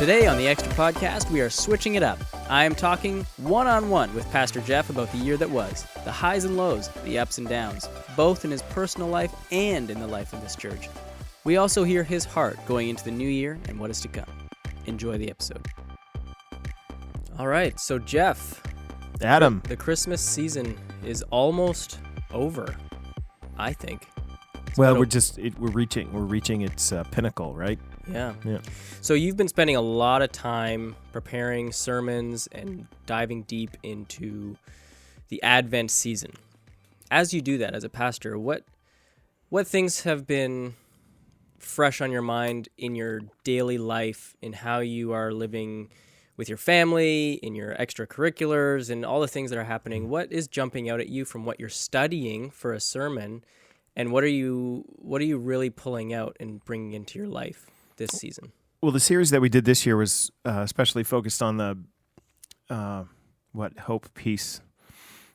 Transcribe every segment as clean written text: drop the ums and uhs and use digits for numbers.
Today on the Extra Podcast, we are switching it up. I am talking one-on-one with Pastor Jeff about the year that was, the highs and lows, the ups and downs, both in his personal life and in the life of this church. We also hear his heart going into the new year and what is to come. Enjoy the episode. All right, so Jeff. Adam. The Christmas season is almost over, I think. Well, we're reaching its pinnacle, right? Yeah. So you've been spending a lot of time preparing sermons and diving deep into the Advent season. As you do that as a pastor, what things have been fresh on your mind in your daily life, in how you are living with your family, in your extracurriculars, and all the things that are happening? What is jumping out at you from what you're studying for a sermon, and what are you really pulling out and bringing into your life this season? Well, the series that we did this year was especially focused on the hope, peace,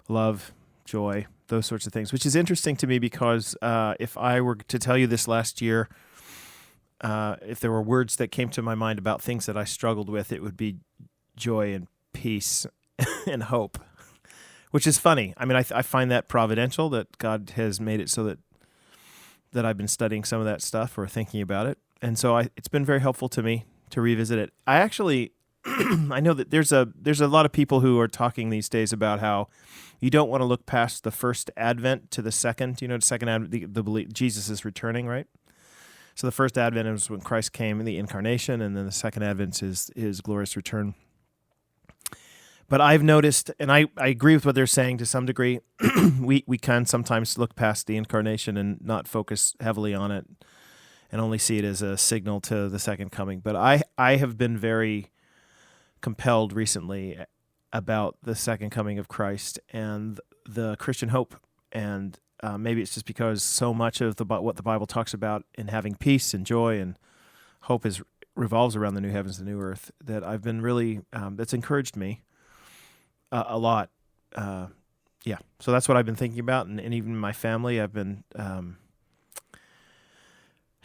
love, joy, those sorts of things, which is interesting to me because if I were to tell you this last year, if there were words that came to my mind about things that I struggled with, it would be joy and peace and hope, which is funny. I mean, I find that providential that God has made it so that I've been studying some of that stuff or thinking about it. And so it's been very helpful to me to revisit it. I actually, I know that there's a lot of people who are talking these days about how you don't want to look past the first Advent to the second. You know, the second Advent, Jesus is returning, right? So the first Advent is when Christ came in the incarnation, and then the second Advent is his glorious return. But I've noticed, and I agree with what they're saying to some degree, we can sometimes look past the incarnation and not focus heavily on it and only see it as a signal to the second coming. But I have been very compelled recently about the second coming of Christ and the Christian hope. And maybe it's just because so much of what the Bible talks about in having peace and joy and hope revolves around the new heavens and the new earth, that I've been really, that's encouraged me a lot. So that's what I've been thinking about. And even my family, I've been...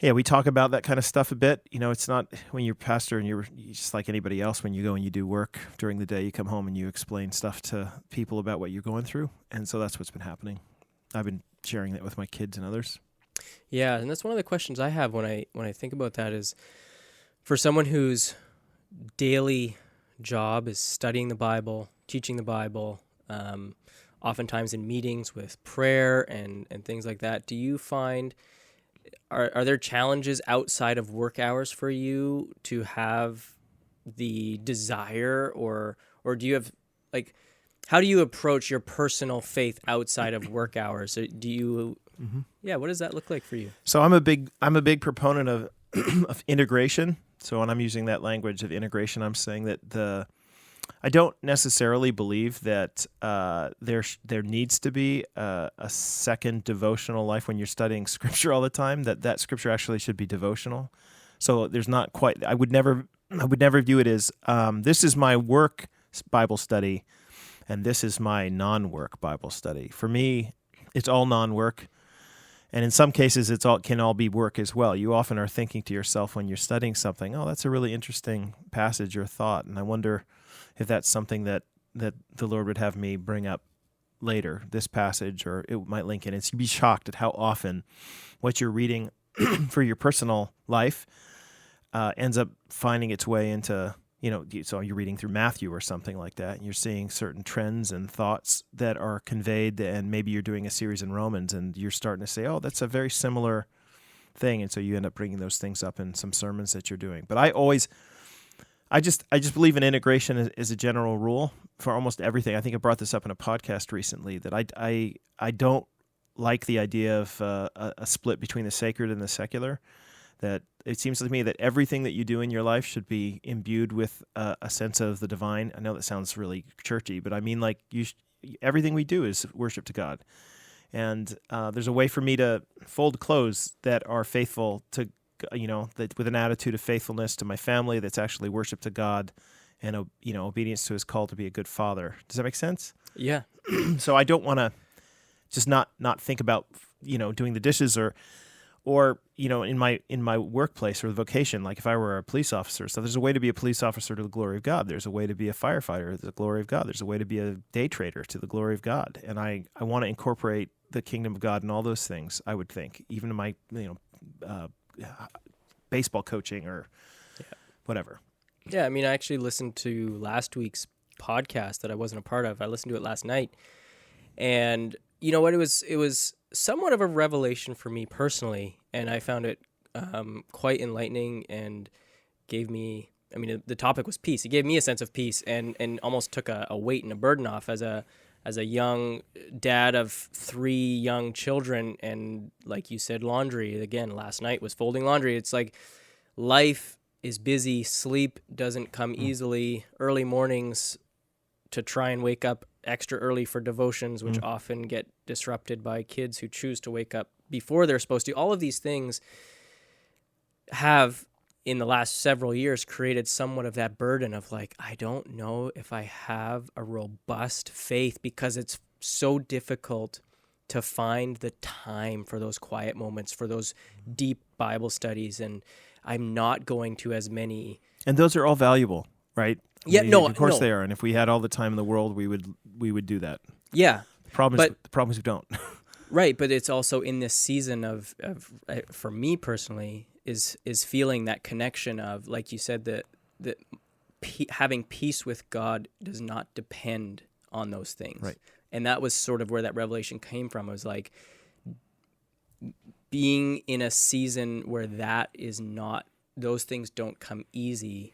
we talk about that kind of stuff a bit. You know, it's not when you're a pastor and you're just like anybody else. When you go and you do work during the day, you come home and you explain stuff to people about what you're going through. And so that's what's been happening. I've been sharing that with my kids and others. Yeah, and that's one of the questions I have when I think about that is, for someone whose daily job is studying the Bible, teaching the Bible, oftentimes in meetings with prayer and things like that, do you find... Are there challenges outside of work hours for you to have the desire, or do you have, like, how do you approach your personal faith outside of work hours? Do you, what does that look like for you? So I'm a big proponent of of integration. So when I'm using that language of integration, I'm saying that I don't necessarily believe that there needs to be a second devotional life when you're studying Scripture all the time. That Scripture actually should be devotional. So there's not quite. I would never view it as this is my work Bible study, and this is my non-work Bible study. For me, it's all non-work, and in some cases, can all be work as well. You often are thinking to yourself when you're studying something, "Oh, that's a really interesting passage or thought," and I wonder if that's something that the Lord would have me bring up later, this passage, or it might link in. You'd be shocked at how often what you're reading for your personal life ends up finding its way into, so you're reading through Matthew or something like that, and you're seeing certain trends and thoughts that are conveyed, and maybe you're doing a series in Romans, and you're starting to say, oh, that's a very similar thing, and so you end up bringing those things up in some sermons that you're doing. But I just believe in integration as a general rule for almost everything. I think I brought this up in a podcast recently, that I don't like the idea of a split between the sacred and the secular. That it seems to me that everything that you do in your life should be imbued with a sense of the divine. I know that sounds really churchy, but I mean, like, everything we do is worship to God. And there's a way for me to fold clothes that are faithful to, that with an attitude of faithfulness to my family, that's actually worship to God, and obedience to His call to be a good father. Does that make sense? Yeah. So I don't want to just not think about doing the dishes or or in my workplace or the vocation, like if I were a police officer, so there's a way to be a police officer to the glory of God. There's a way to be a firefighter to the glory of God. There's a way to be a day trader to the glory of God. And I want to incorporate the kingdom of God in all those things. I would think, even in my baseball coaching or whatever. Yeah, I mean, I actually listened to last week's podcast that I wasn't a part of. I listened to it last night, and you know what? It was somewhat of a revelation for me personally, and I found it quite enlightening and gave me. I mean, the topic was peace. It gave me a sense of peace, and almost took a weight and a burden off as a young dad of 3 young children, and like you said, laundry. Again, last night was folding laundry. It's like life is busy, sleep doesn't come easily, early mornings to try and wake up extra early for devotions, which often get disrupted by kids who choose to wake up before they're supposed to. All of these things have, in the last several years, created somewhat of that burden of like, I don't know if I have a robust faith, because it's so difficult to find the time for those quiet moments, for those deep Bible studies, and I'm not going to as many. And those are all valuable, right? Yeah, of course they are. And if we had all the time in the world, we would do that. Yeah. The problem is we don't. Right, but it's also in this season of for me personally, is feeling that connection of, like you said, that having peace with God does not depend on those things. Right. And that was sort of where that revelation came from. It was like being in a season where those things don't come easy,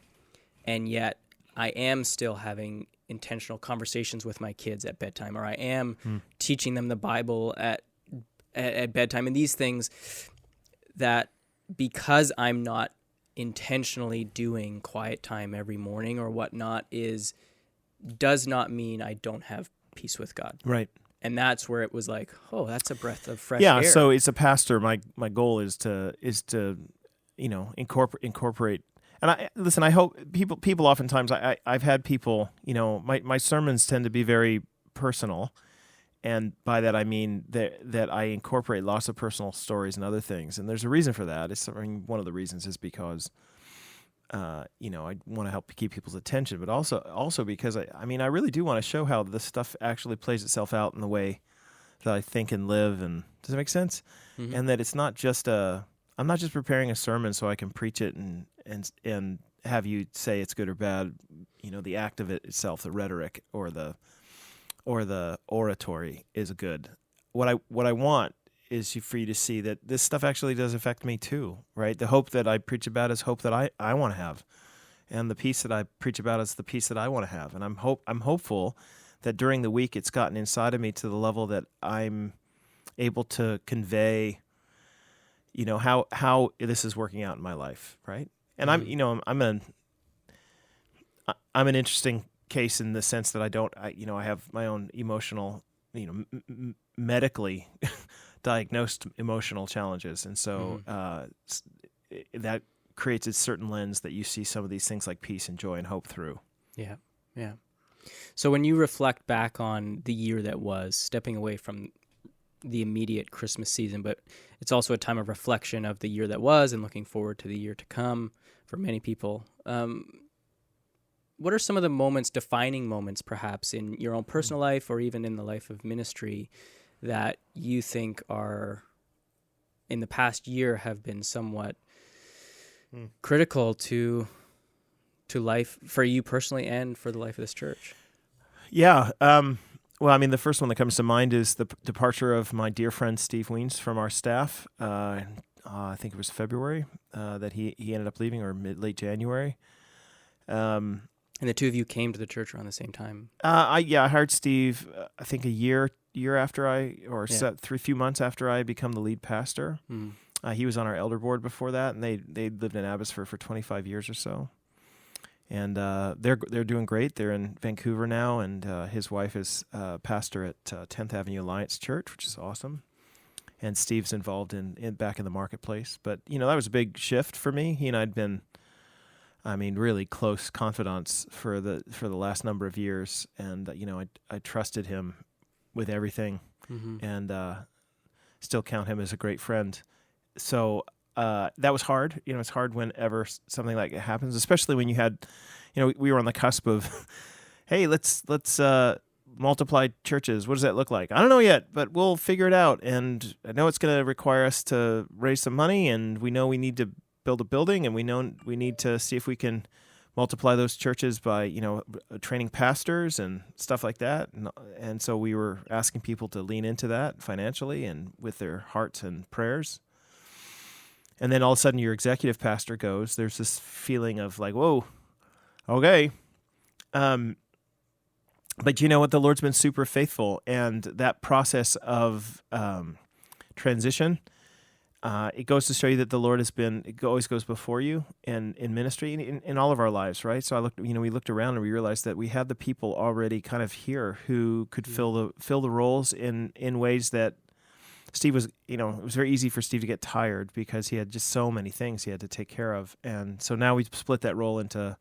and yet I am still having intentional conversations with my kids at bedtime, or I am teaching them the Bible at bedtime, and these things that, because I'm not intentionally doing quiet time every morning or whatnot, does not mean I don't have peace with God. Right. And that's where it was like, oh, that's a breath of fresh air. Yeah, so as a pastor, my goal is to incorporate. And I hope people oftentimes, I've had people, my sermons tend to be very personal, and by that I mean that I incorporate lots of personal stories and other things. And there's a reason for that. One of the reasons is because I want to help keep people's attention, but also because I really do want to show how this stuff actually plays itself out in the way that I think and live. And does that make sense? Mm-hmm. And that it's not just I'm not just preparing a sermon so I can preach it and have you say it's good or bad. The act of it itself, the rhetoric or the oratory is good. What I want is for you to see that this stuff actually does affect me too, right? The hope that I preach about is hope that I want to have, and the peace that I preach about is the peace that I want to have. And I'm hopeful that during the week it's gotten inside of me to the level that I'm able to convey, how this is working out in my life, right? And I'm an interesting case in the sense that I have my own emotional, medically diagnosed emotional challenges, and so that creates a certain lens that you see some of these things like peace and joy and hope through. Yeah. So when you reflect back on the year that was, stepping away from the immediate Christmas season, but it's also a time of reflection of the year that was and looking forward to the year to come for many people. What are some of the defining moments perhaps in your own personal life or even in the life of ministry that you think are, in the past year, have been somewhat critical to life for you personally and for the life of this church? Yeah. Well, the first one that comes to mind is the departure of my dear friend Steve Weens from our staff. I think it was February that he ended up leaving, or late January. And the two of you came to the church around the same time. I hired Steve. I think a year after a few months after I become the lead pastor. Mm. He was on our elder board before that, and they lived in Abbotsford for 25 years or so. And they're doing great. They're in Vancouver now, and his wife is pastor at 10th Avenue Alliance Church, which is awesome. And Steve's involved in back in the marketplace. But that was a big shift for me. He and I'd been, really close confidants for the last number of years, and I trusted him with everything, and still count him as a great friend. so that was hard. It's hard whenever something like it happens, especially when you had, we were on the cusp of, hey, let's multiply churches. What does that look like? I don't know yet, but we'll figure it out. And I know it's going to require us to raise some money, and we know we need to build a building, and we know we need to see if we can multiply those churches by, training pastors and stuff like that. And so we were asking people to lean into that financially and with their hearts and prayers. And then all of a sudden your executive pastor goes, there's this feeling of like, whoa, okay. But you know what? The Lord's been super faithful. And that process of transition, it goes to show you that the Lord it always goes before you in ministry, in all of our lives, right? So we looked around and we realized that we had the people already kind of here who could fill the roles in ways that Steve was, it was very easy for Steve to get tired because he had just so many things he had to take care of. And so now we've split that role into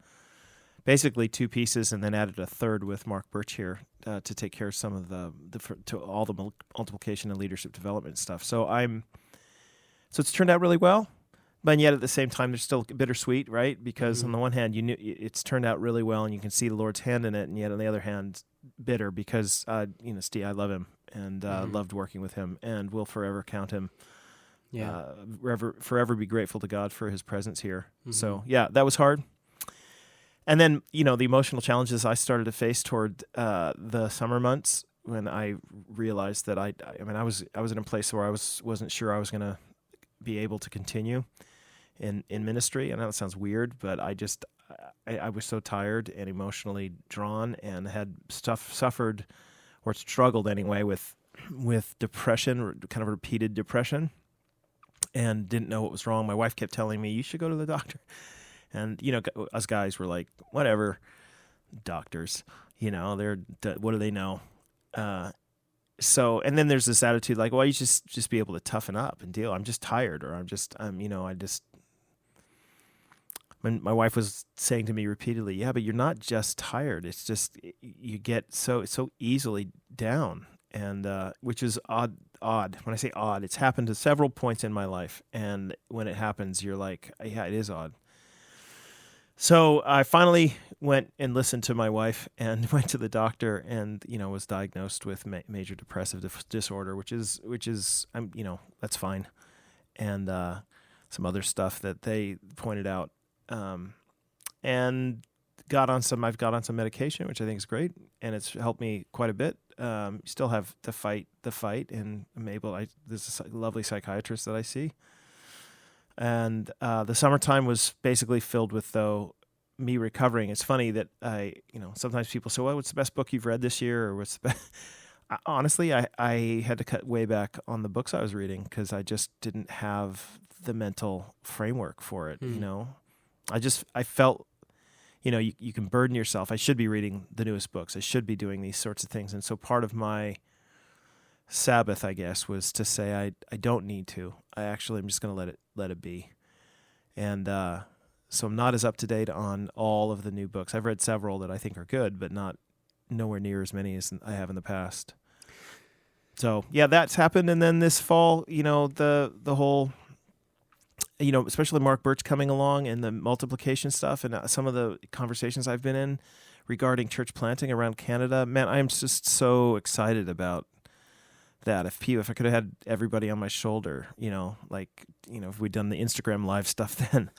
basically two pieces and then added a third with Mark Birch here to take care of some of to all the multiplication and leadership development stuff. So it's turned out really well, but yet at the same time, there's still bittersweet, right? Because on the one hand, it's turned out really well and you can see the Lord's hand in it. And yet on the other hand, bitter because, Steve, I love him and loved working with him and will forever count him. Yeah. Forever be grateful to God for his presence here. Mm-hmm. So yeah, that was hard. And then, the emotional challenges I started to face toward the summer months when I realized that I was in a place where I wasn't sure I was going to be able to continue in ministry. I know that sounds weird, but I was so tired and emotionally drawn and had suffered or struggled anyway with depression, kind of repeated depression, and didn't know what was wrong. My wife kept telling me, you should go to the doctor. And, us guys were like, whatever, doctors, what do they know? So, and then there's this attitude like, well, you just be able to toughen up and deal. I'm just tired, or when my wife was saying to me repeatedly, yeah, but you're not just tired. It's just, you get so easily down. And, which is odd. When I say odd, it's happened at several points in my life. And when it happens, you're like, yeah, it is odd. So I finally went and listened to my wife and went to the doctor and, was diagnosed with major depressive disorder, which is, that's fine. And some other stuff that they pointed out. And I've got on some medication, which I think is great. And it's helped me quite a bit. Still have to fight the fight, and there's a lovely psychiatrist that I see. And the summertime was basically filled with, though, me recovering. It's funny that sometimes people say, well, what's the best book you've read this year? Or what's the best? Honestly, I had to cut way back on the books I was reading because I just didn't have the mental framework for it. I felt, you can burden yourself. I should be reading the newest books. I should be doing these sorts of things. And so part of my Sabbath, I guess, was to say I don't need to. I'm just going to let it be. And so I'm not as up to date on all of the new books. I've read several that I think are good, but nowhere near as many as I have in the past. So yeah, that's happened. And then this fall, the whole, especially Mark Birch coming along and the multiplication stuff and some of the conversations I've been in regarding church planting around Canada, man, I'm just so excited about that. If I could have had everybody on my shoulder, if we'd done the Instagram live stuff, then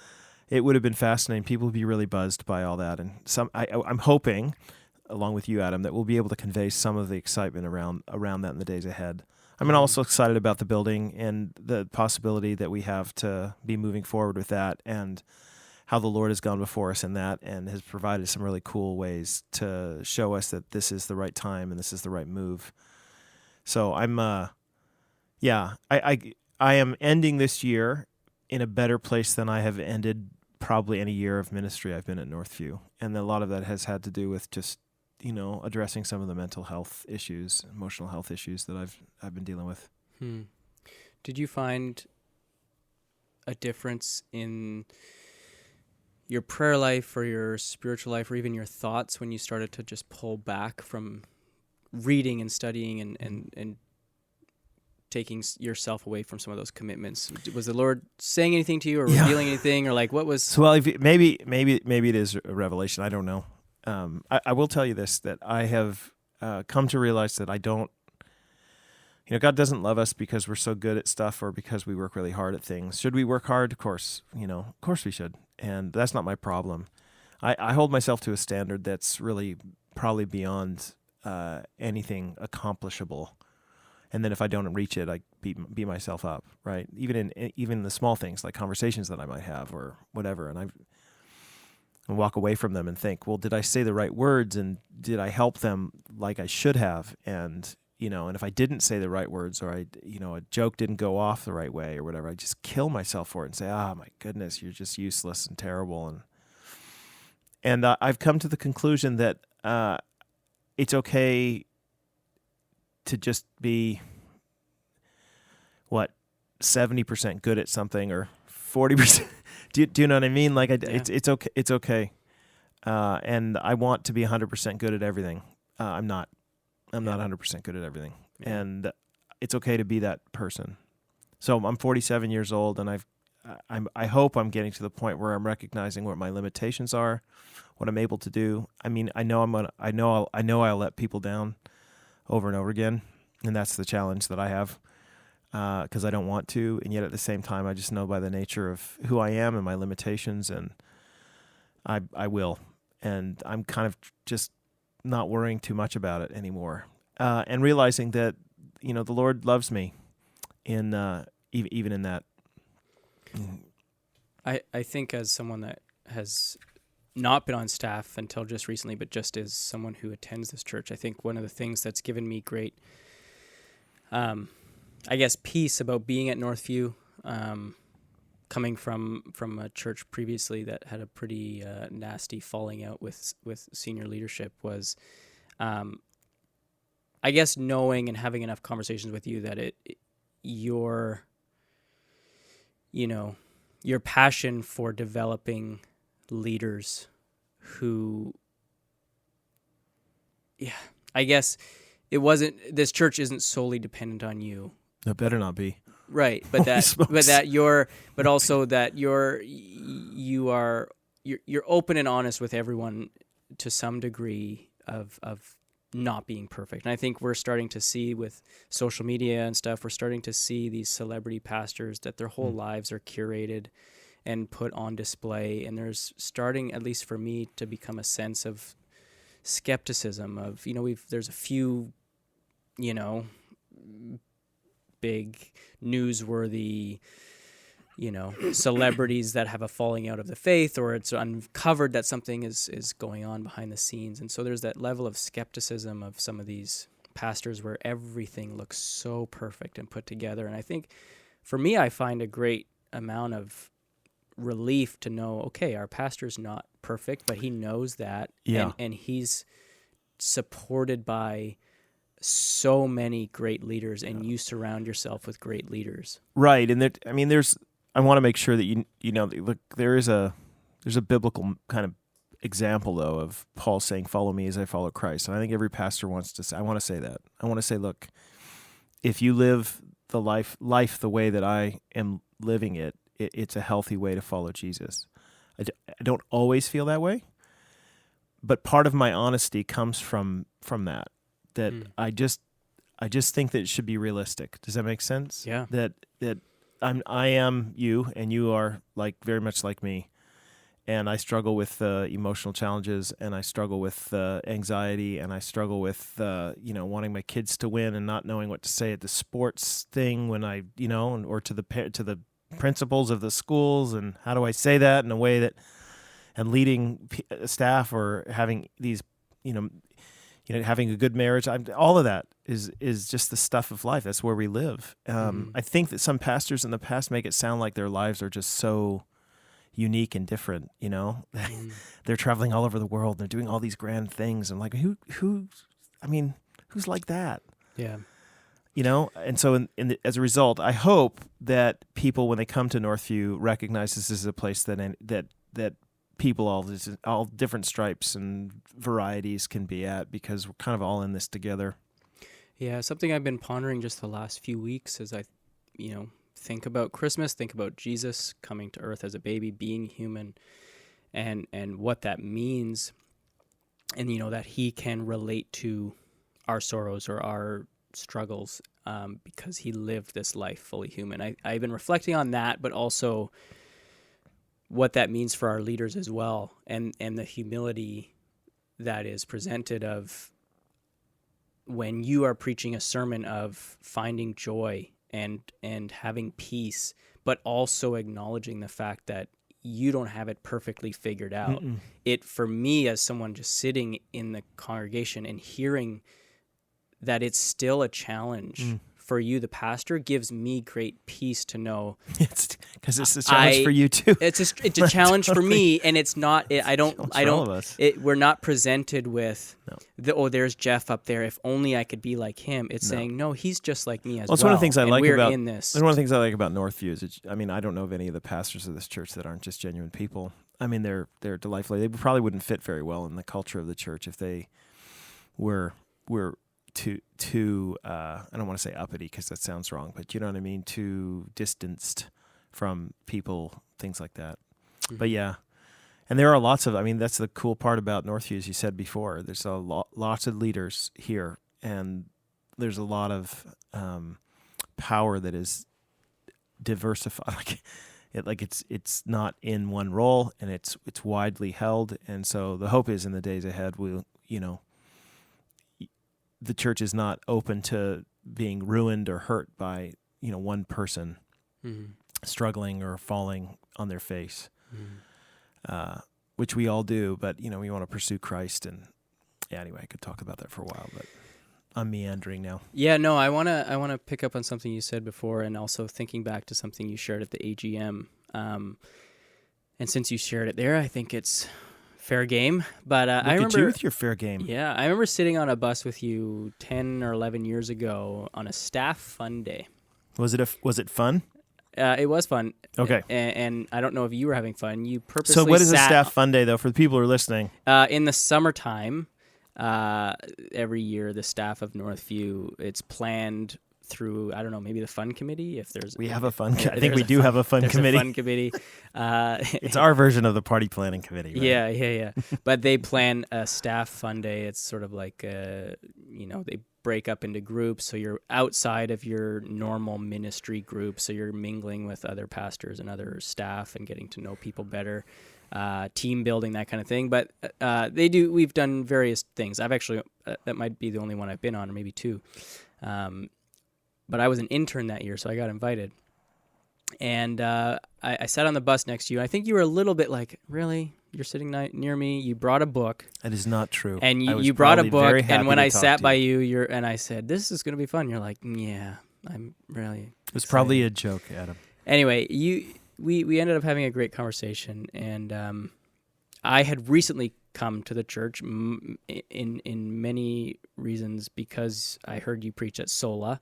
it would have been fascinating. People would be really buzzed by all that. And I'm hoping, along with you, Adam, that we'll be able to convey some of the excitement around that in the days ahead. I'm also excited about the building and the possibility that we have to be moving forward with that, and how the Lord has gone before us in that and has provided some really cool ways to show us that this is the right time and this is the right move. So I'm, I am ending this year in a better place than I have ended probably any year of ministry I've been at Northview. And a lot of that has had to do with just, addressing some of the mental health issues, emotional health issues that I've been dealing with. Did you find a difference in your prayer life or your spiritual life or even your thoughts when you started to just pull back from reading and studying and taking yourself away from some of those commitments? Was the Lord saying anything to you, or revealing anything, or like what was? So, well, maybe it is a revelation. I don't know. I will tell you this, that I have come to realize that I don't. God doesn't love us because we're so good at stuff or because we work really hard at things. Should we work hard? Of course, of course we should. And that's not my problem. I hold myself to a standard that's really probably beyond anything accomplishable. And then if I don't reach it, I beat myself up, right? Even the small things like conversations that I might have or whatever. And I walk away from them and think, well, did I say the right words? And did I help them like I should have? And and if I didn't say the right words, or a joke didn't go off the right way or whatever, I just kill myself for it and say, my goodness, you're just useless and terrible. And I've come to the conclusion that it's okay to just be 70% good at something or 40%. Do you know what I mean? Like it's okay. It's okay. And I want to be 100% good at everything. I'm not 100% good at everything. Yeah. And it's okay to be that person. So I'm 47 years old, and I hope I'm getting to the point where I'm recognizing what my limitations are, what I'm able to do. I mean, I know I'll let people down over and over again, and that's the challenge that I have, because I don't want to, and yet at the same time, I just know by the nature of who I am and my limitations, and I will. And I'm kind of just not worrying too much about it anymore, and realizing that the Lord loves me in even in that. I think as someone that has not been on staff until just recently, but just as someone who attends this church, I think one of the things that's given me great, peace about being at Northview, coming from a church previously that had a pretty nasty falling out with senior leadership, was knowing and having enough conversations with you that your passion for developing leaders who, this church isn't solely dependent on you. It better not be. Right, but you're open and honest with everyone to some degree of not being perfect. And I think we're starting to see with social media and stuff, we're starting to see these celebrity pastors that their whole lives are curated and put on display, and there's starting, at least for me, to become a sense of skepticism of, there's a few, big newsworthy, celebrities that have a falling out of the faith, or it's uncovered that something is going on behind the scenes. And so there's that level of skepticism of some of these pastors where everything looks so perfect and put together. And I think for me, I find a great amount of relief to know, okay, our pastor's not perfect, but he knows that. Yeah. And he's supported by so many great leaders, and you surround yourself with great leaders. Right. And I want to make sure that look, there's a biblical kind of example though of Paul saying, "Follow me as I follow Christ." And I think every pastor wants to say, I want to say that. I want to say, look, if you live the life the way that I am living it, it's a healthy way to follow Jesus. I don't always feel that way, but part of my honesty comes from that. I just think that it should be realistic. Does that make sense? Yeah. That I am you, and you are very much like me, and I struggle with emotional challenges, and I struggle with anxiety, and I struggle with wanting my kids to win and not knowing what to say at the sports thing when I or to the principals of the schools, and how do I say that in a way that, and leading staff, or having these having a good marriage. All of that is just the stuff of life. That's where we live. I think that some pastors in the past make it sound like their lives are just so unique and different. They're traveling all over the world. And they're doing all these grand things. And who's like that? Yeah. And so as a result, I hope that people, when they come to Northview, recognize this is a place that people all different stripes and varieties can be at, because we're kind of all in this together. Yeah, something I've been pondering just the last few weeks as I, think about Christmas, think about Jesus coming to earth as a baby, being human, and what that means, and that he can relate to our sorrows or our struggles, because he lived this life fully human. I've been reflecting on that, but also what that means for our leaders as well, and the humility that is presented of when you are preaching a sermon of finding joy and having peace, but also acknowledging the fact that you don't have it perfectly figured out. Mm-mm. It, for me, as someone just sitting in the congregation and hearing that it's still a challenge for you, the pastor, gives me great peace to know It's because it's a challenge for you too. it's a challenge for me, and it's not. We're not presented with there's Jeff up there. If only I could be like him. It's saying no, he's just like me as well. It's one of the things I like about in this. One of the things I like about Northview is, I don't know of any of the pastors of this church that aren't just genuine people. I mean, they're delightful. They probably wouldn't fit very well in the culture of the church if they were too I don't want to say uppity because that sounds wrong, but you know what I mean, too distanced from people, things like that. Mm-hmm. But yeah, and there are lots of, that's the cool part about Northview, as you said before. There's lots of leaders here, and there's a lot of power that is diversified. It's not in one role, and it's widely held, and so the hope is in the days ahead the church is not open to being ruined or hurt by, one person struggling or falling on their face, which we all do. But, we want to pursue Christ. And anyway, I could talk about that for a while, but I'm meandering now. Yeah, no, I want to pick up on something you said before, and also thinking back to something you shared at the AGM. And since you shared it there, I think it's fair game. But I remember Look at you with your fair game. Yeah, I remember sitting on a bus with you 10 or 11 years ago on a staff fun day. Was it fun? It was fun. Okay. And I don't know if you were having fun. You purposely So what is a staff fun day, though, for the people who are listening? In the summertime, every year, the staff of Northview, it's planned through, I don't know, maybe the fun committee. If there's, we have a fun. I think we do have a fun committee. A fun committee. It's our version of the party planning committee. Right? Yeah. But they plan a staff fun day. It's sort of like, they break up into groups, so you're outside of your normal ministry group, so you're mingling with other pastors and other staff and getting to know people better. Team building, that kind of thing. But we've done various things. I've actually, that might be the only one I've been on, or maybe two. But I was an intern that year, so I got invited. And I sat on the bus next to you. I think you were a little bit like, really? You're sitting near me. You brought a book. That is not true. And you brought a book. And when I sat by you, and I said, this is going to be fun. You're like, yeah, I'm really It was probably a joke, Adam. Anyway, we ended up having a great conversation. And I had recently come to the church in many reasons because I heard you preach at Sola.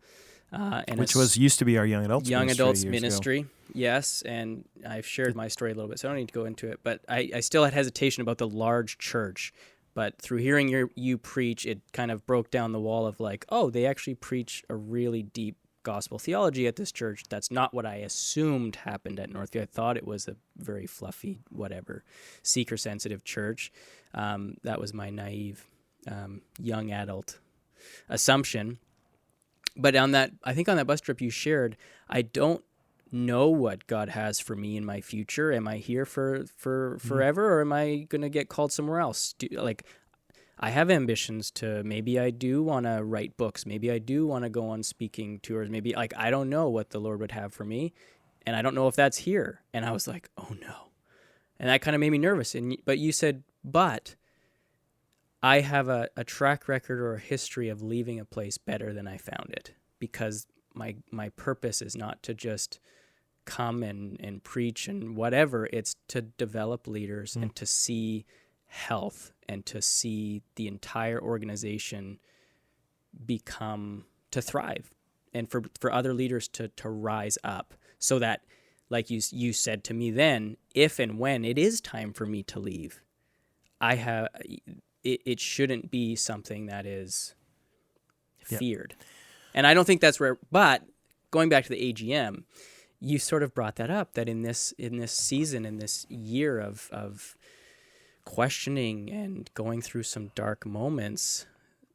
Which used to be our young adults ministry. Ago. Yes, and I've shared my story a little bit, so I don't need to go into it. But I still had hesitation about the large church. But through hearing you preach, it kind of broke down the wall of like, oh, they actually preach a really deep gospel theology at this church. That's not what I assumed happened at Northview. I thought it was a very fluffy, whatever, seeker-sensitive church. That was my naive young adult assumption. But I think on that bus trip you shared, I don't know what God has for me in my future. Am I here for forever, or am I going to get called somewhere else? I have ambitions to, maybe I do want to write books. Maybe I do want to go on speaking tours. Maybe, I don't know what the Lord would have for me, and I don't know if that's here. And I was like, oh no. And that kind of made me nervous. But you said, but I have a track record or a history of leaving a place better than I found it, because my purpose is not to just come and preach and whatever. It's to develop leaders and to see health and to see the entire organization to thrive, and for other leaders to rise up, so that, like you said to me then, if and when it is time for me to leave, it shouldn't be something that is Yep. feared. And I don't think that's rare. But going back to the AGM, you sort of brought that up, that in this season, in this year of questioning and going through some dark moments,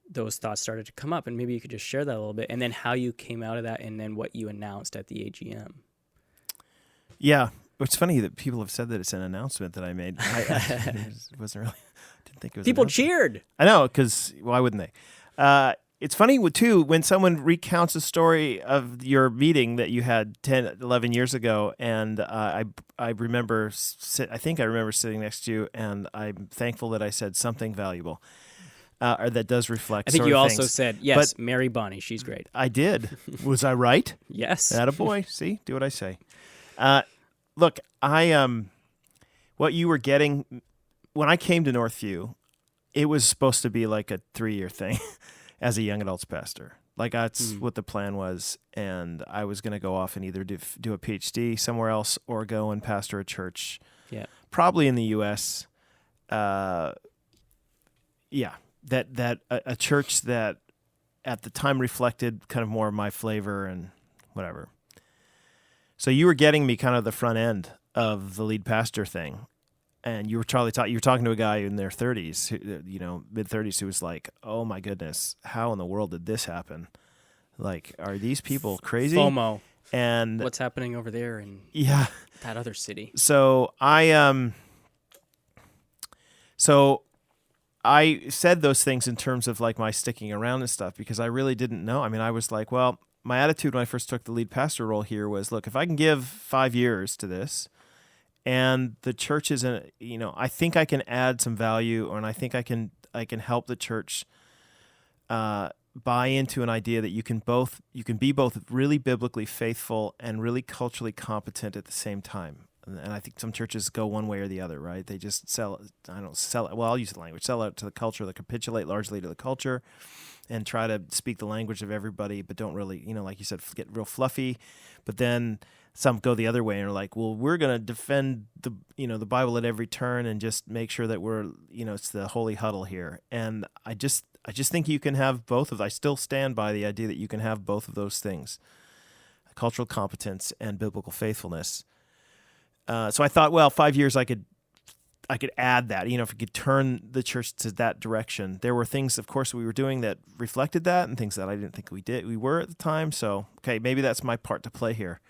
those thoughts started to come up. And maybe you could just share that a little bit, and then how you came out of that, and then what you announced at the AGM. Yeah. It's funny that people have said that it's an announcement that I made. I wasn't really, didn't think it was. People cheered. I know, because why wouldn't they? It's funny, too, when someone recounts a story of your meeting that you had 10, 11 years ago, and I remember, I think I remember sitting next to you, and I'm thankful that I said something valuable, or that does reflect I think sort you of also things. said, yes, But Mary Bonnie, she's great. I did. Was I right? Yes. Attaboy. See? Do what I say. Look, what you were getting, when I came to Northview, it was supposed to be like a 3-year thing as a young adults pastor. Like, that's what the plan was, and I was going to go off and either do a PhD somewhere else or go and pastor a church, probably in the U.S. That a church that at the time reflected kind of more of my flavor and whatever. So you were getting me kind of the front end of the lead pastor thing, and you were talking to a guy in their 30s, mid-30s, who was like, "Oh my goodness, how in the world did this happen? Like, are these people crazy?" FOMO. And What's happening over there in that other city? So I said those things in terms of like my sticking around and stuff, because I really didn't know. I mean, I was like, well, my attitude when I first took the lead pastor role here was, look, if I can give 5 years to this, and the church isn't, I think I can add some value, and I think I can help the church buy into an idea that you can be both really biblically faithful and really culturally competent at the same time. And I think some churches go one way or the other, right? They just sell it. Well, I'll use the language. Sell out to the culture. They capitulate largely to the culture and try to speak the language of everybody, but don't really, like you said, get real fluffy. But then some go the other way and are like, well, we're going to defend the Bible at every turn and just make sure that we're, it's the holy huddle here. And I just think you can have both of. I still stand by the idea that you can have both of those things, cultural competence and biblical faithfulness. So I thought, well, 5 years I could add that, if we could turn the church to that direction. There were things, of course, we were doing that reflected that, and things that I didn't think we were at the time. So, okay, maybe that's my part to play here.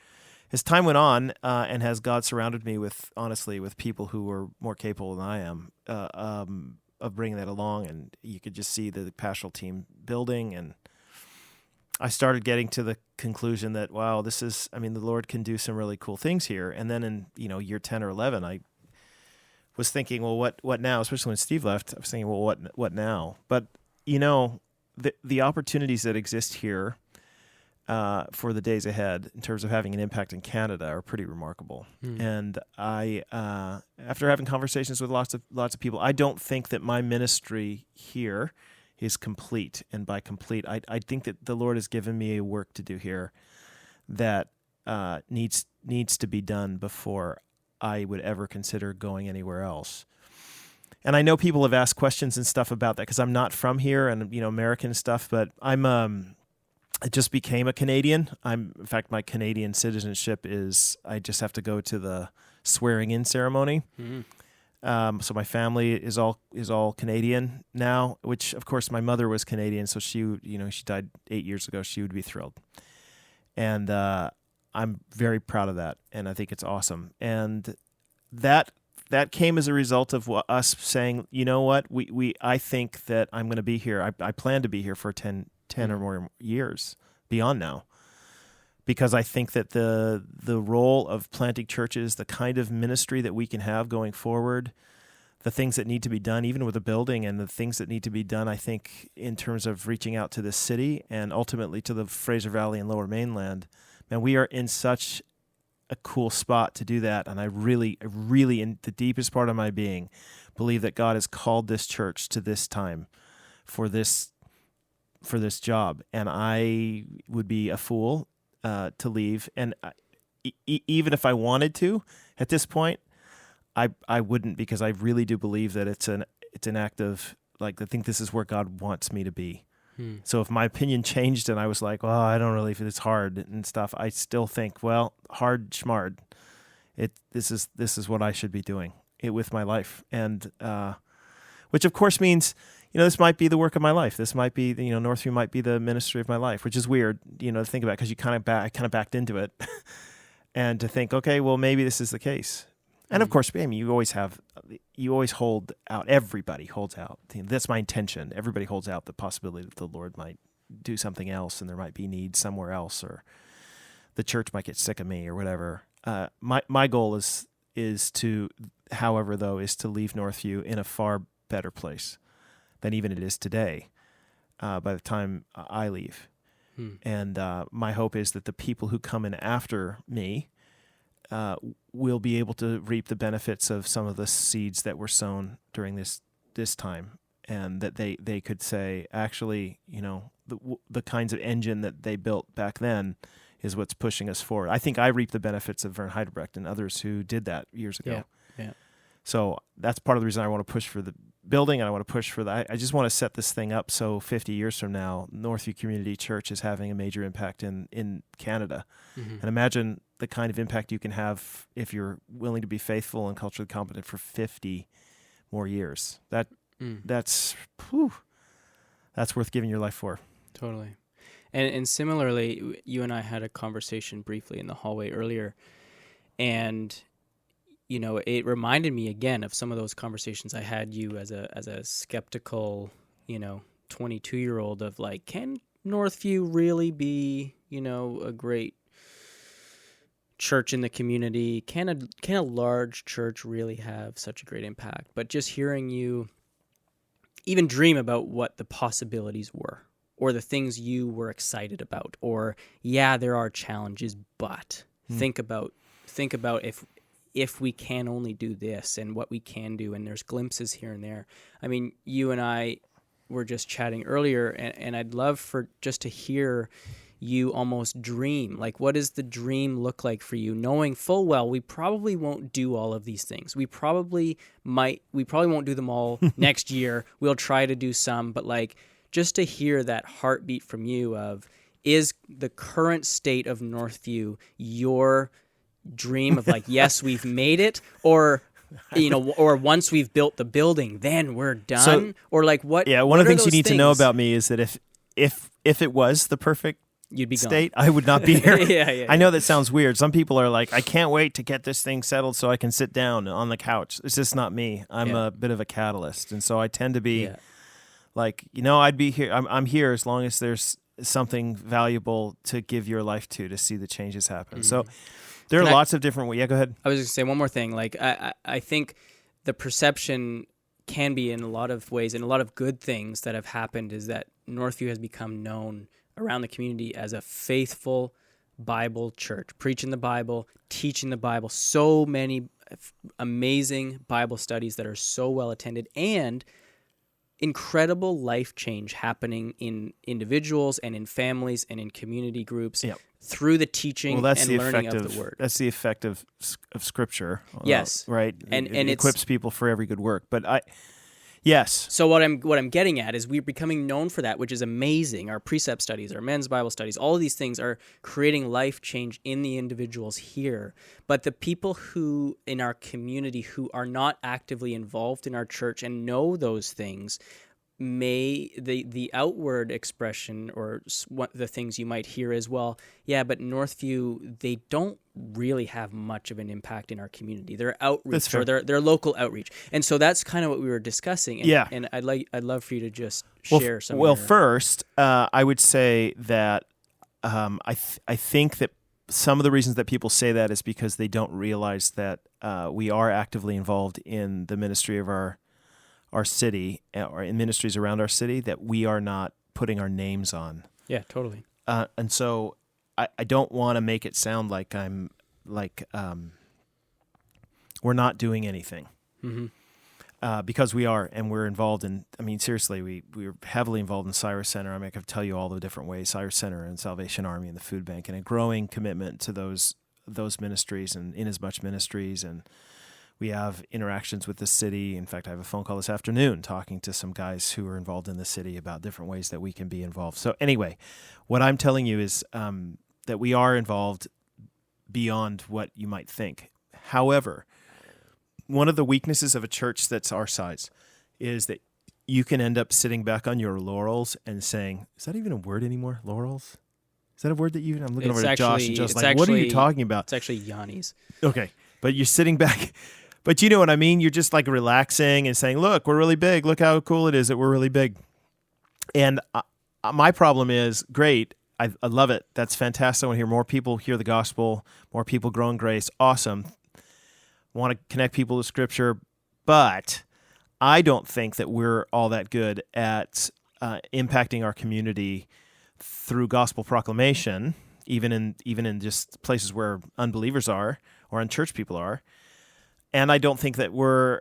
As time went on, and as God surrounded me with people who were more capable than I am, of bringing that along, and you could just see the pastoral team building, and I started getting to the conclusion that, wow, the Lord can do some really cool things here. And then in, year 10 or 11, I was thinking, well, what now? Especially when Steve left, I was thinking, well, what now? But, the opportunities that exist here for the days ahead in terms of having an impact in Canada are pretty remarkable. And I, after having conversations with lots of people, I don't think that my ministry here is complete. And by complete, I think that the Lord has given me a work to do here that needs to be done before I would ever consider going anywhere else. And I know people have asked questions and stuff about that, because I'm not from here and, American stuff, but I just became a Canadian. In fact, my Canadian citizenship is, I just have to go to the swearing-in ceremony. So my family is all Canadian now, which of course my mother was Canadian, so she died 8 years ago. She would be thrilled, and I'm very proud of that, and I think it's awesome. And that came as a result of us saying, you know what, I think that I'm going to be here. I plan to be here for 10 or more years beyond now. Because I think that the role of planting churches, the kind of ministry that we can have going forward, the things that need to be done, even with a building, and the things that need to be done, I think, in terms of reaching out to this city and ultimately to the Fraser Valley and Lower Mainland, man, we are in such a cool spot to do that. And I really, in the deepest part of my being, believe that God has called this church to this time for this job. And I would be a fool to leave, and even if I wanted to, at this point, I wouldn't, because I really do believe that it's an act of, like, I think this is where God wants me to be. So if my opinion changed and I was like, well, I don't really, if it's hard and stuff, I still think, well, hard schmard. This is what I should be doing with my life. And, which of course means, this might be the work of my life. This might be, Northview might be the ministry of my life, which is weird, to think about, because I kind of backed into it and to think, okay, well, maybe this is the case. And of course, you always hold out. Everybody holds out. That's my intention. Everybody holds out the possibility that the Lord might do something else, and there might be need somewhere else, or the church might get sick of me, or whatever. My goal is to, however, though, is to leave Northview in a far better place than even it is today. By the time I leave, and my hope is that the people who come in after me will be able to reap the benefits of some of the seeds that were sown during this time, and that they could say, actually, the kinds of engine that they built back then is what's pushing us forward. I think I reap the benefits of Vern Heidebrecht and others who did that years ago. Yeah. So that's part of the reason I want to push for the building, and I want to push for that. I just want to set this thing up so 50 years from now, Northview Community Church is having a major impact in Canada. And imagine the kind of impact you can have if you're willing to be faithful and culturally competent for 50 more years. That's worth giving your life for. Totally. And similarly, you and I had a conversation briefly in the hallway earlier, and it reminded me again of some of those conversations I had you as a skeptical, 22-year-old of like, can Northview really be, a great church in the community? Can a large church really have such a great impact? But just hearing you even dream about what the possibilities were, or the things you were excited about, or there are challenges, but think about if we can only do this and what we can do, and there's glimpses here and there. I mean, you and I were just chatting earlier, and I'd love for just to hear you almost dream. Like, what does the dream look like for you, knowing full well we probably won't do all of these things. We probably won't do them all next year. We'll try to do some, but like, just to hear that heartbeat from you of, is the current state of Northview your dream of like, yes, we've made it, or or once we've built the building, then we're done? So, or like, what? Yeah, one of the things you need to know about me is that if it was the perfect you'd be state, gone. I would not be here. Yeah. I know that sounds weird. Some people are like, I can't wait to get this thing settled so I can sit down on the couch. It's just not me. I'm a bit of a catalyst, and so I tend to be like, I'd be here. I'm here as long as there's something valuable to give your life to see the changes happen. So there are lots of different ways. Yeah, go ahead. I was going to say one more thing. Like, I think the perception can be, in a lot of ways, and a lot of good things that have happened, is that Northview has become known around the community as a faithful Bible church, preaching the Bible, teaching the Bible, so many amazing Bible studies that are so well attended, and incredible life change happening in individuals and in families and in community groups through the teaching and learning of the Word. That's the effect of Scripture. Yes. Right? And it equips people for every good work. But yes. So what I'm getting at is we're becoming known for that, which is amazing. Our precept studies, our men's Bible studies, all of these things are creating life change in the individuals here. But the people who in our community who are not actively involved in our church and know those things, may the outward expression or what the things you might hear as well, but Northview, they don't really have much of an impact in our community. Their outreach or their local outreach, and so that's kind of what we were discussing. And I'd love for you to just share some. Well, first, I would say that I think that some of the reasons that people say that is because they don't realize that we are actively involved in the ministry of our city, or in ministries around our city, that we are not putting our names on. Yeah, totally. And so I don't want to make it sound like we're not doing anything. Because we are, and we're involved in, seriously, we're heavily involved in Cyrus Center. I can tell you all the different ways, Cyrus Center and Salvation Army and the Food Bank, and a growing commitment to those ministries and Inasmuch Ministries, and We have interactions with the city. In fact, I have a phone call this afternoon talking to some guys who are involved in the city about different ways that we can be involved. So anyway, what I'm telling you is that we are involved beyond what you might think. However, one of the weaknesses of a church that's our size is that you can end up sitting back on your laurels and saying, is that even a word anymore? Laurels? Is that a word that you... I'm looking over at Josh and Josh's like, what are you talking about? It's actually Yanni's. Okay, but you're sitting back... But you know what I mean? You're just like relaxing and saying, look, we're really big. Look how cool it is that we're really big. And my problem is, great, I love it. That's fantastic. I want to hear more people hear the gospel, more people grow in grace. Awesome. Want to connect people to Scripture. But I don't think that we're all that good at impacting our community through gospel proclamation, even in just places where unbelievers are or unchurched people are. And I don't think that we're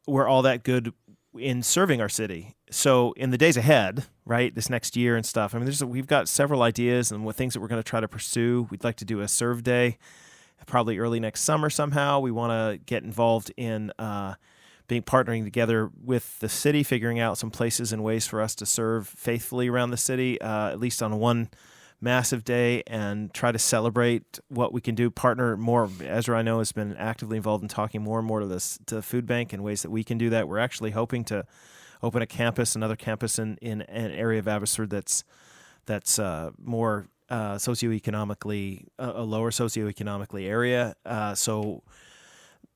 all that good in serving our city. So in the days ahead, right, this next year and stuff, I mean, we've got several ideas and what things that we're going to try to pursue. We'd like to do a serve day, probably early next summer somehow. We want to get involved in partnering together with the city, figuring out some places and ways for us to serve faithfully around the city, at least on one massive day, and try to celebrate what we can do. Partner more. Ezra, I know, has been actively involved in talking more and more to the food bank and ways that we can do that. We're actually hoping to open another campus in an area of Abbotsford that's more socioeconomically, a lower socioeconomically area. So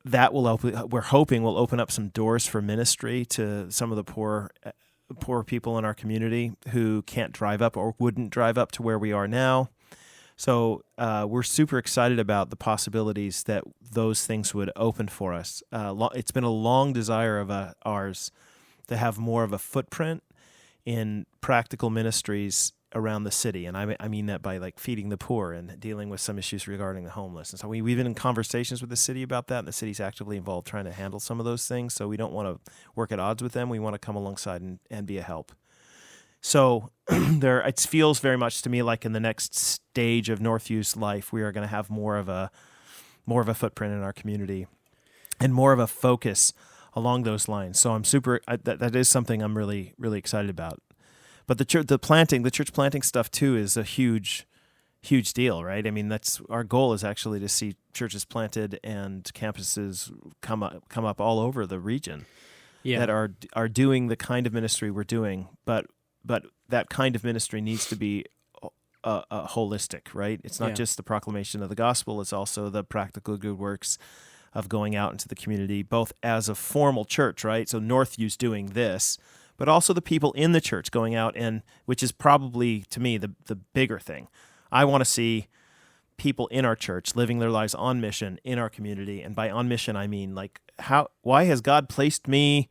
that we're hoping will open up some doors for ministry to some of the poor people in our community who can't drive up or wouldn't drive up to where we are now. So we're super excited about the possibilities that those things would open for us. It's been a long desire of ours to have more of a footprint in practical ministries around the city. And I mean that by like feeding the poor and dealing with some issues regarding the homeless. And so we've been in conversations with the city about that, and the city's actively involved trying to handle some of those things. So we don't want to work at odds with them. We want to come alongside and be a help. So it feels very much to me like in the next stage of Northview's life, we are going to have more of a footprint in our community and more of a focus along those lines. So I'm that is something I'm really, really excited about. But the church planting stuff too is a huge deal, right? I mean, that's our goal is actually to see churches planted and campuses come up all over the region that are doing the kind of ministry we're doing. But that kind of ministry needs to be holistic, right? It's not just the proclamation of the gospel; it's also the practical good works of going out into the community, both as a formal church, right? So Northview's doing this, but also the people in the church going out, and which is probably, to me, the bigger thing. I want to see people in our church living their lives on mission in our community. And by on mission, I mean, like, why has God placed me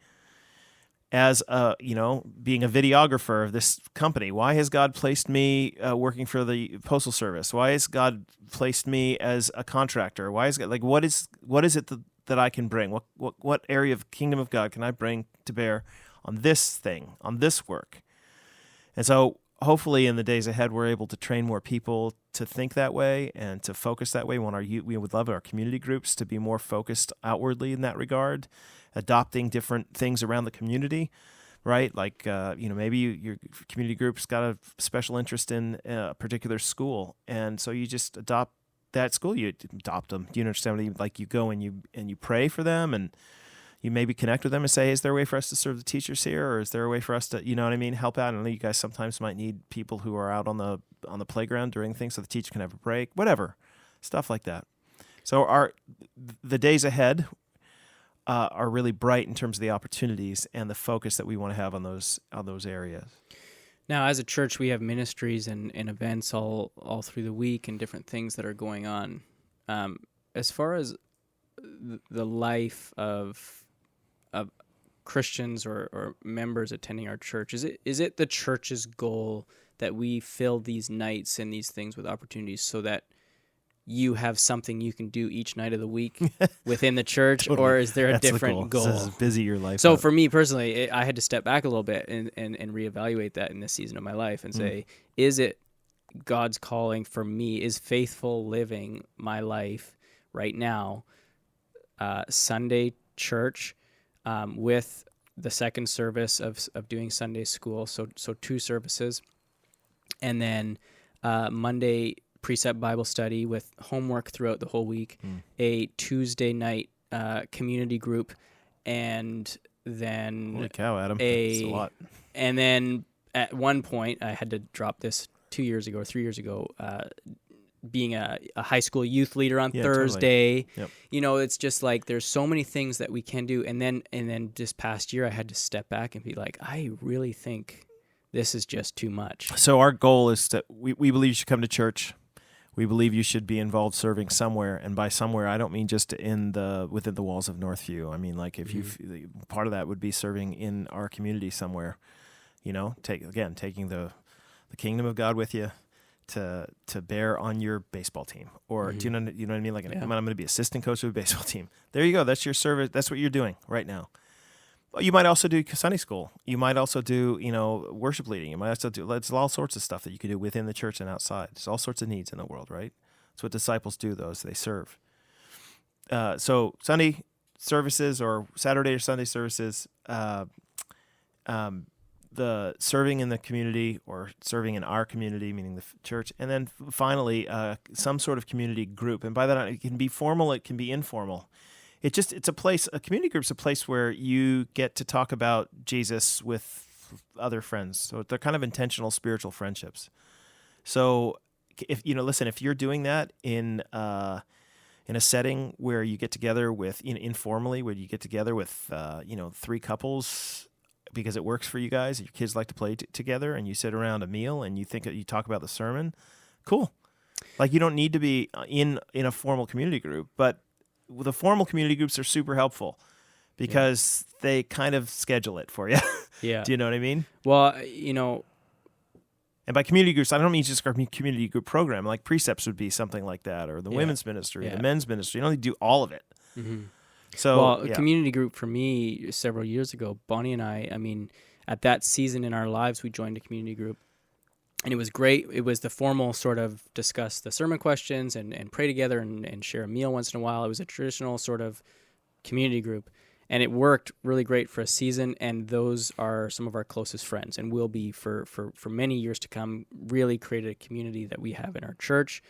as being a videographer of this company? Why has God placed me working for the Postal Service? Why has God placed me as a contractor? Why is God, like, what is it that I can bring? What area of kingdom of God can I bring to bear on this thing, on this work? And so hopefully in the days ahead, we're able to train more people to think that way and to focus that way. We would love our community groups to be more focused outwardly in that regard, adopting different things around the community, right? Like, maybe your community group's got a special interest in a particular school. And so you just adopt that school, you adopt them. Do you understand what I mean? Like, you go and you pray for them, and you maybe connect with them and say, is there a way for us to serve the teachers here? Or is there a way for us to, help out? I know you guys sometimes might need people who are out on the playground during things so the teacher can have a break, whatever, stuff like that. So the days ahead are really bright in terms of the opportunities and the focus that we want to have on those areas. Now, as a church, we have ministries and events all through the week and different things that are going on. As far as the life of Christians or members attending our church, is it the church's goal that we fill these nights and these things with opportunities so that you have something you can do each night of the week within the church? Totally. Or is there a different goal? This is busy your life. So for me personally, I had to step back a little bit and reevaluate that in this season of my life and say, is it God's calling for me? Is faithful living my life right now Sunday church with the second service of doing Sunday school, so 2 services, and then Monday precept Bible study with homework throughout the whole week, a Tuesday night community group, and then holy cow, Adam, that's a lot. And then at one point, I had to drop this 2 years ago or 3 years ago, being a high school youth leader on Thursday. Totally. Yep. It's just like there's so many things that we can do. And then this past year, I had to step back and be like, I really think this is just too much. So our goal is that we believe you should come to church. We believe you should be involved serving somewhere, and by somewhere, I don't mean just within the walls of Northview. I mean, like if part of that would be serving in our community somewhere. Taking the kingdom of God with you to bear on your baseball team, or do you know what I mean? Like, I'm going to be assistant coach of a baseball team. There you go. That's your service. That's what you're doing right now. Well, you might also do Sunday school. You might also do, worship leading. You might also do, there's all sorts of stuff that you can do within the church and outside. There's all sorts of needs in the world, right? That's what disciples do, though, is they serve. So Sunday services or Saturday or Sunday services, the serving in the community or serving in our community, meaning the church, and then finally some sort of community group. And by that, it can be formal, it can be informal. It's a place, a community group's a place where you get to talk about Jesus with other friends. So they're kind of intentional spiritual friendships. So if you're doing that in a setting where you get together with informally, where you get together with 3 couples because it works for you guys, your kids like to play together, and you sit around a meal and you talk about the sermon, cool. Like, you don't need to be in a formal community group, but the formal community groups are super helpful because they kind of schedule it for you. Yeah. Do you know what I mean? Well, and by community groups, I don't mean just our community group program. Like Precepts would be something like that, or the women's ministry, the men's ministry. You don't need to do all of it. Mm-hmm. So, a community group for me several years ago, Bonnie and I mean, at that season in our lives, we joined a community group. And it was great. It was the formal sort of discuss the sermon questions and pray together and share a meal once in a while. It was a traditional sort of community group. And it worked really great for a season. And those are some of our closest friends and will be for many years to come. Really created a community that we have in our church.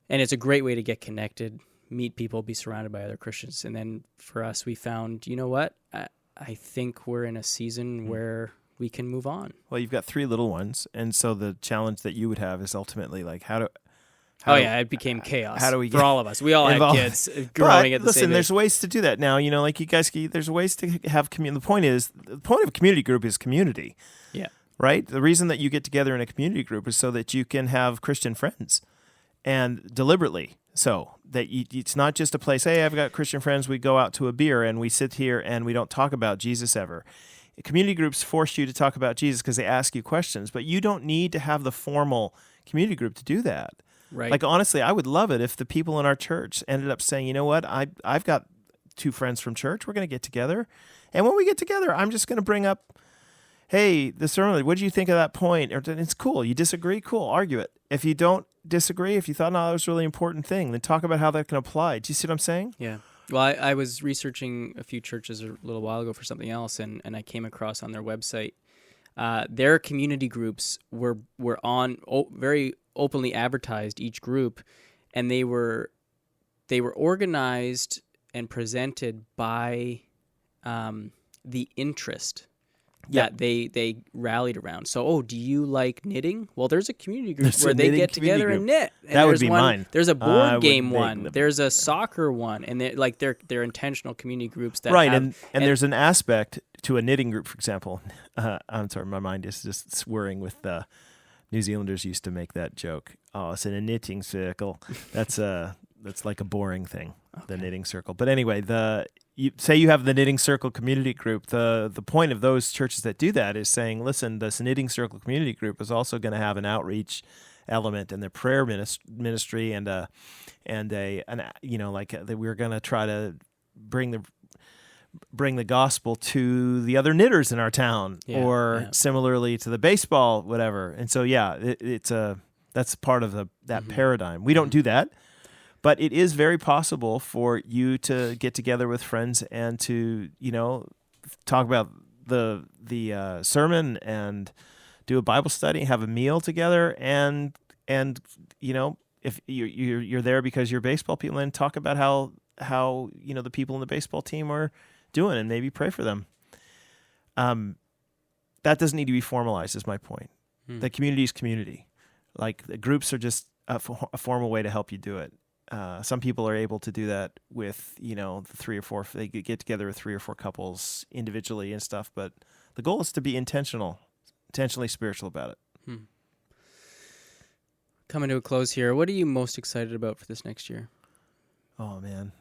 And it's a great way to get connected, meet people, be surrounded by other Christians. And then for us, we found, you know what? I think we're in a season where we can move on. Well, you've got 3 little ones, and so the challenge that you would have is ultimately like it became chaos. How do we for all of us? We all had kids growing at the same age. There's ways to do that now. Like you guys, there's ways to have community. The point of a community group is community. Yeah. Right. The reason that you get together in a community group is so that you can have Christian friends, and deliberately so that it's not just a place. Hey, I've got Christian friends. We go out to a beer and we sit here and we don't talk about Jesus ever. Community groups force you to talk about Jesus because they ask you questions, but you don't need to have the formal community group to do that. Right. Like, honestly, I would love it if the people in our church ended up saying, you know what, I've got 2 friends from church. We're going to get together. And when we get together, I'm just going to bring up, hey, the sermon, what did you think of that point? Or it's cool. You disagree? Cool. Argue it. If you don't disagree, if you thought, no, that was a really important thing, then talk about how that can apply. Do you see what I'm saying? Yeah. Well, I was researching a few churches a little while ago for something else, and I came across on their website, their community groups were on very openly advertised, each group, and they were organized and presented by the interest that they rallied around. So, do you like knitting? Well, there's a community group where they get together and knit. And that would be mine. There's a board game one. There's a soccer one, and they're intentional community groups that and there's an aspect to a knitting group, for example. I'm sorry, my mind is just swirling with New Zealanders used to make that joke. Oh, it's in a knitting circle. That's like a boring thing, the knitting circle. But anyway, you have the knitting circle community group. The point of those churches that do that is saying, listen, this knitting circle community group is also going to have an outreach element in their prayer ministry we're going to try to bring the gospel to the other knitters in our town, similarly to the baseball, whatever. And so, it's that's part of that paradigm. We don't do that, But it is very possible for you to get together with friends and to, talk about the sermon and do a Bible study, have a meal together, and if you're there because you're baseball people, and talk about how the people in the baseball team are doing, and maybe pray for them. That doesn't need to be formalized, is my point. The community is community. Like, the groups are just a formal way to help you do it. Some people are able to do that with, the 3 or 4. They get together with 3 or 4 couples individually and stuff. But the goal is to be intentionally spiritual about it. Coming to a close here, what are you most excited about for this next year? Oh, man.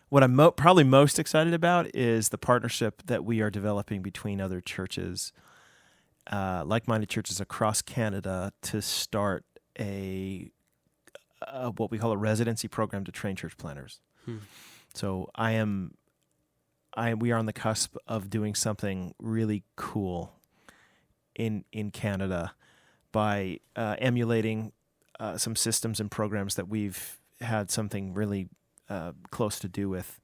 What I'm probably most excited about is the partnership that we are developing between other churches, like-minded churches across Canada, to start what we call a residency program to train church planners. So we are on the cusp of doing something really cool in Canada by emulating some systems and programs that we've had something really close to do with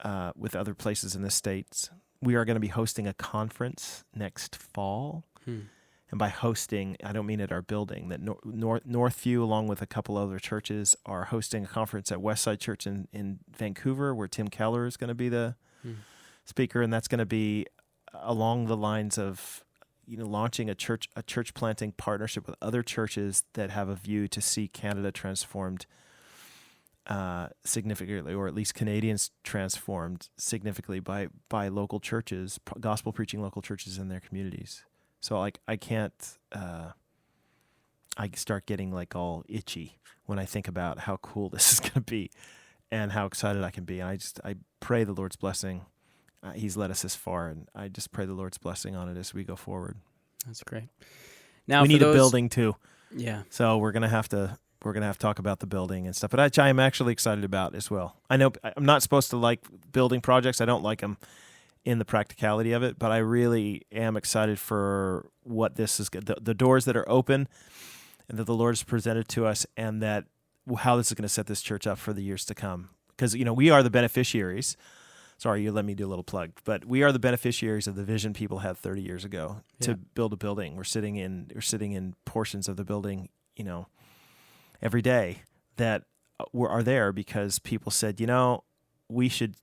other places in the States. We are going to be hosting a conference next fall. And by hosting, I don't mean at our building. That Northview, along with a couple other churches, are hosting a conference at Westside Church in Vancouver, where Tim Keller is going to be the speaker, and that's going to be along the lines of launching a church planting partnership with other churches that have a view to see Canada transformed significantly, or at least Canadians transformed significantly by local churches, gospel preaching local churches in their communities. So I can't, I start getting like all itchy when I think about how cool this is going to be and how excited I can be. And I pray the Lord's blessing. He's led us this far, and I just pray the Lord's blessing on it as we go forward. That's great. Now we need a building too. Yeah. So we're gonna have to talk about the building and stuff. But I am actually excited about as well. I know I'm not supposed to like building projects. I don't like them in the practicality of it, but I really am excited for what this is. The doors that are open, and that the Lord has presented to us, and that how this is going to set this church up for the years to come. Because we are the beneficiaries. Sorry, you let me do a little plug, but we are the beneficiaries of the vision people had 30 years ago to build a building. We're sitting in portions of the building, every day that are there because people said, we should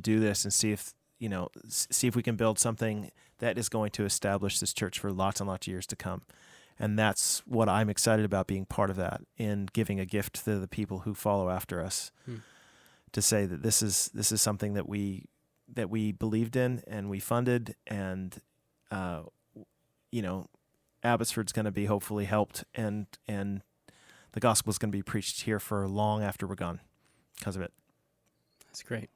do this and see if we can build something that is going to establish this church for lots and lots of years to come. And that's what I'm excited about, being part of that, and giving a gift to the people who follow after us. To say that this is something that we believed in and we funded, and Abbotsford's going to be hopefully helped, and the gospel is going to be preached here for long after we're gone because of it. That's great.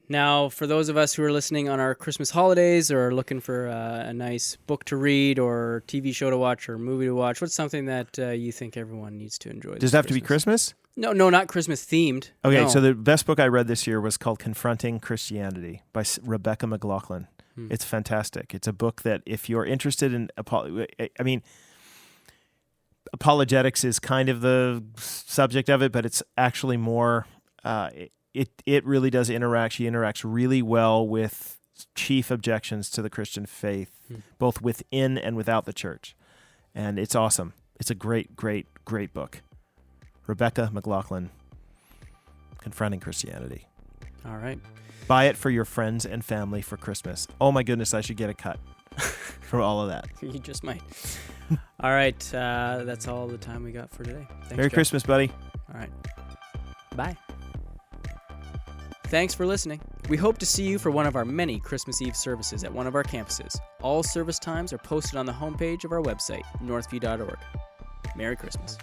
Now, for those of us who are listening on our Christmas holidays, or are looking for a nice book to read, or TV show to watch, or movie to watch, what's something that you think everyone needs to enjoy? Does it have to be Christmas? No, not Christmas themed. Okay, no. So the best book I read this year was called Confronting Christianity by Rebecca McLaughlin. It's fantastic. It's a book that if you're interested in, apologetics is kind of the subject of it, but it's actually more, it really does interact. She interacts really well with chief objections to the Christian faith, both within and without the church. And it's awesome. It's a great, great, great book. Rebecca McLaughlin, Confronting Christianity. All right. Buy it for your friends and family for Christmas. Oh my goodness, I should get a cut from all of that. You just might. All right. That's all the time we got for today. Thanks, Merry Jeff. Christmas, buddy. All right. Bye. Thanks for listening. We hope to see you for one of our many Christmas Eve services at one of our campuses. All service times are posted on the homepage of our website, northview.org. Merry Christmas.